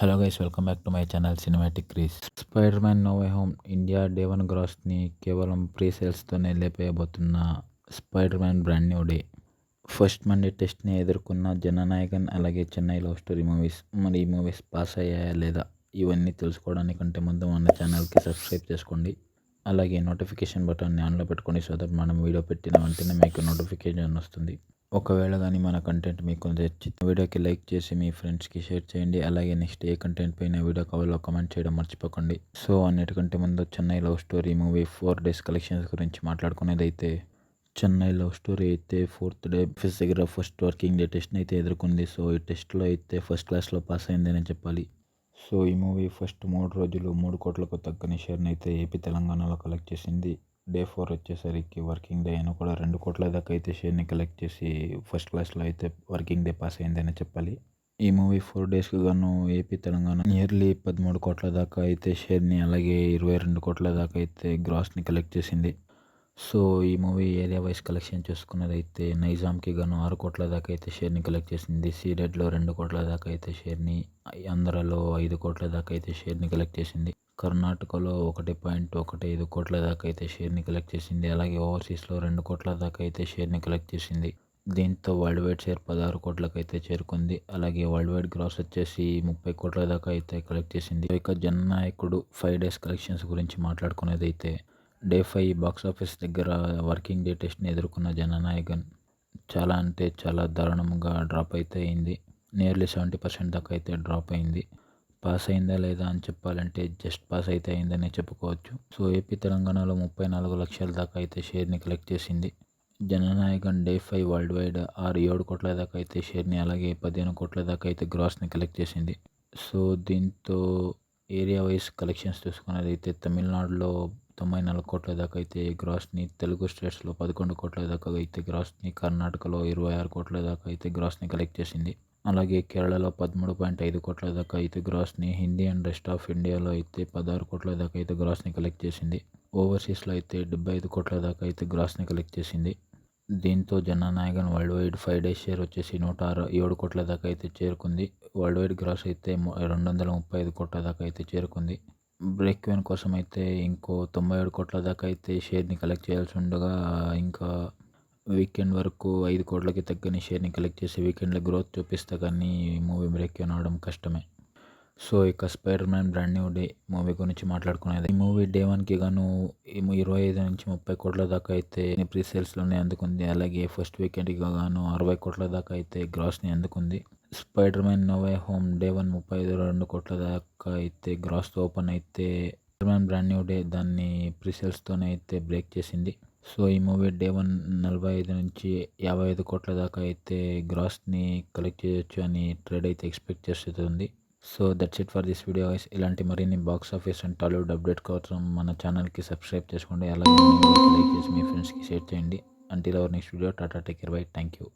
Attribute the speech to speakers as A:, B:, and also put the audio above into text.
A: Hello guys, welcome back to my channel cinematic crease. Spider man no way home India day 1 గ్రాస్ని కేవలం ప్రీ సేల్స్తోనే లేపేయబోతున్న spider man brand new day. First Monday టెస్ట్ని ఎదుర్కొన్న జననాయకన్ అలాగే చెన్నై లవ్ స్టోరీ మూవీస్. మరి ఈ మూవీస్ పాస్ అయ్యాయా లేదా ఇవన్నీ తెలుసుకోవడానికంటే ముందు మన ఛానల్కి సబ్స్క్రైబ్ చేసుకోండి. అలాగే నోటిఫికేషన్ బటన్ని ఆన్లో పెట్టుకోండి, సో దట్ మనం వీడియో పెట్టిన వెంటనే మీకు నోటిఫికేషన్ వస్తుంది. ఒకవేళ కానీ మన కంటెంట్ మీకు నచ్చితే వీడియోకి లైక్ చేసి మీ ఫ్రెండ్స్కి షేర్ చేయండి. అలాగే నెక్స్ట్ ఏ కంటెంట్ పైన వీడియో కావాలో కామెంట్ చేయడం మర్చిపోకండి. సో అన్నిటికంటే ముందు Chennai love story movie 4 days collections గురించి మాట్లాడుకునేది అయితే, చెన్నై లవ్ స్టోరీ అయితే 4th day దగ్గర ఫస్ట్ వర్కింగ్ డే టెస్ట్ని అయితే ఎదుర్కొంది. సో ఈ టెస్ట్లో అయితే ఫస్ట్ క్లాస్లో పాస్ అయిందని చెప్పాలి. సో ఈ మూవీ ఫస్ట్ 3 రోజులు 3 కోట్లకు తగ్గని షేర్ని అయితే ఏపీ తెలంగాణలో కలెక్ట్ చేసింది. డే 4 వచ్చేసరికి వర్కింగ్ డే అయినా కూడా 2 కోట్ల దాకా అయితే షేర్ని కలెక్ట్ చేసి ఫస్ట్ క్లాస్లో అయితే వర్కింగ్ డే పాస్ అయిందని చెప్పాలి. ఈ మూవీ 4 daysకు గాను ఏపీ తెలంగాణ నియర్లీ 13 కోట్ల దాకా అయితే షేర్ని, అలాగే 22 కోట్ల దాకా అయితే గ్రాస్ని కలెక్ట్ చేసింది. సో ఈ మూవీ ఏరియా వైజ్ కలెక్షన్ చూసుకున్నదైతే నైజాంకి గాను 6 కోట్ల దాకా అయితే షేర్ని కలెక్ట్ చేసింది. సీడెడ్లో 2 కోట్ల దాకా అయితే షేర్ని, ఆంధ్రాలో 5 కోట్ల దాకా అయితే షేర్ని కలెక్ట్ చేసింది. కర్ణాటకలో 1.15 కోట్ల దాకా అయితే షేర్ని కలెక్ట్ చేసింది. అలాగే ఓవర్సీస్లో 2 కోట్ల దాకా అయితే షేర్ని కలెక్ట్ చేసింది. దీంతో వరల్డ్ వైడ్ షేర్ 16 కోట్లకు అయితే చేరుకుంది. అలాగే వరల్డ్ వైడ్ గ్రాస్ వచ్చేసి 30 కోట్ల దాకా అయితే కలెక్ట్ చేసింది. ఇక జననాయకుడు 5 days కలెక్షన్స్ గురించి మాట్లాడుకునేది అయితే, డే 5 బాక్సాఫీస్ దగ్గర వర్కింగ్ డే టెస్ట్ని ఎదుర్కొన్న జననాయకన్ చాలా అంటే చాలా దారుణంగా డ్రాప్ అయితే అయింది. నియర్లీ 70% దాకా అయితే డ్రాప్ అయింది. పాస్ అయిందా లేదా అని చెప్పాలంటే జస్ట్ పాస్ అయితే అయిందనే చెప్పుకోవచ్చు. సో ఏపీ తెలంగాణలో 34 లక్షల దాకా అయితే షేర్ని కలెక్ట్ చేసింది. జననాయకన్ డే 5 వరల్డ్ వైడ్ 7 కోట్ల దాకా అయితే షేర్ని, అలాగే 15 కోట్ల దాకా అయితే గ్రాస్ని కలెక్ట్ చేసింది. సో దీంతో ఏరియా వైజ్ కలెక్షన్స్ చూసుకున్నదైతే తమిళనాడులో 94 కోట్ల దాకా అయితే గ్రాస్ని, తెలుగు స్టేట్స్లో 11 కోట్ల దాకా అయితే గ్రాస్ని, కర్ణాటకలో 26 కోట్ల దాకా అయితే గ్రాస్ని కలెక్ట్ చేసింది. అలాగే కేరళలో 13.5 కోట్ల దాకా అయితే గ్రాస్ని, హిందీ అండ్ రెస్ట్ ఆఫ్ ఇండియాలో అయితే 16 కోట్ల దాకా అయితే గ్రాస్ని కలెక్ట్ చేసింది. ఓవర్సీస్లో అయితే 75 కోట్ల దాకా అయితే గ్రాస్ని కలెక్ట్ చేసింది. దీంతో Jana Nayagan world wide 5 days share వచ్చేసి 107 కోట్ల దాకా అయితే చేరుకుంది. వరల్డ్ వైడ్ గ్రాస్ అయితే 235 కోట్ల దాకా అయితే చేరుకుంది. బ్రేక్ ఈవెన్ కోసం అయితే ఇంకో 97 కోట్ల దాకా అయితే షేర్ని కలెక్ట్ చేయాల్సి ఉండగా, ఇంకా వీకెండ్ వరకు 5 కోట్లకి తగ్గని షేర్ని కలెక్ట్ చేసి వీకెండ్లో గ్రోత్ చూపిస్తే కానీ మూవీ బ్రేక్ ఈవెన్ అవడం కష్టమే. సో ఇక spider man brand new day movie గురించి మాట్లాడుకునేది. ఈ మూవీ డే 1కి గాను 25 నుంచి 30 కోట్ల దాకా అయితే ప్రీ సేల్స్లోనే అందుకుంది. అలాగే ఫస్ట్ వీకెండ్కి గాను 60 కోట్ల దాకా అయితే గ్రాస్ని అందుకుంది. Spider man no way Home day 1 32 కోట్ల దాకా అయితే గ్రాస్తో ఓపెన్ అయితే, Spider man brand new day దాన్ని ప్రీ సేల్స్తోనే అయితే బ్రేక్ చేసింది. సో ఈ మూవీ డే 1 45 నుంచి 55 కోట్ల దాకా అయితే గ్రాస్ని కలెక్ట్ చేయొచ్చు అని ట్రేడ్ అయితే ఎక్స్పెక్ట్ చేస్తుంది. So that's it for this video guys. ఇలాంటి మరిన్ని box office and Tollywood update కోసం మన ఛానల్కి సబ్స్క్రైబ్ చేసుకోండి. అలాగే లైక్ చేసి మీ ఫ్రెండ్స్కి షేర్ చేయండి. Until our next video, Tata, take care, by, thank you.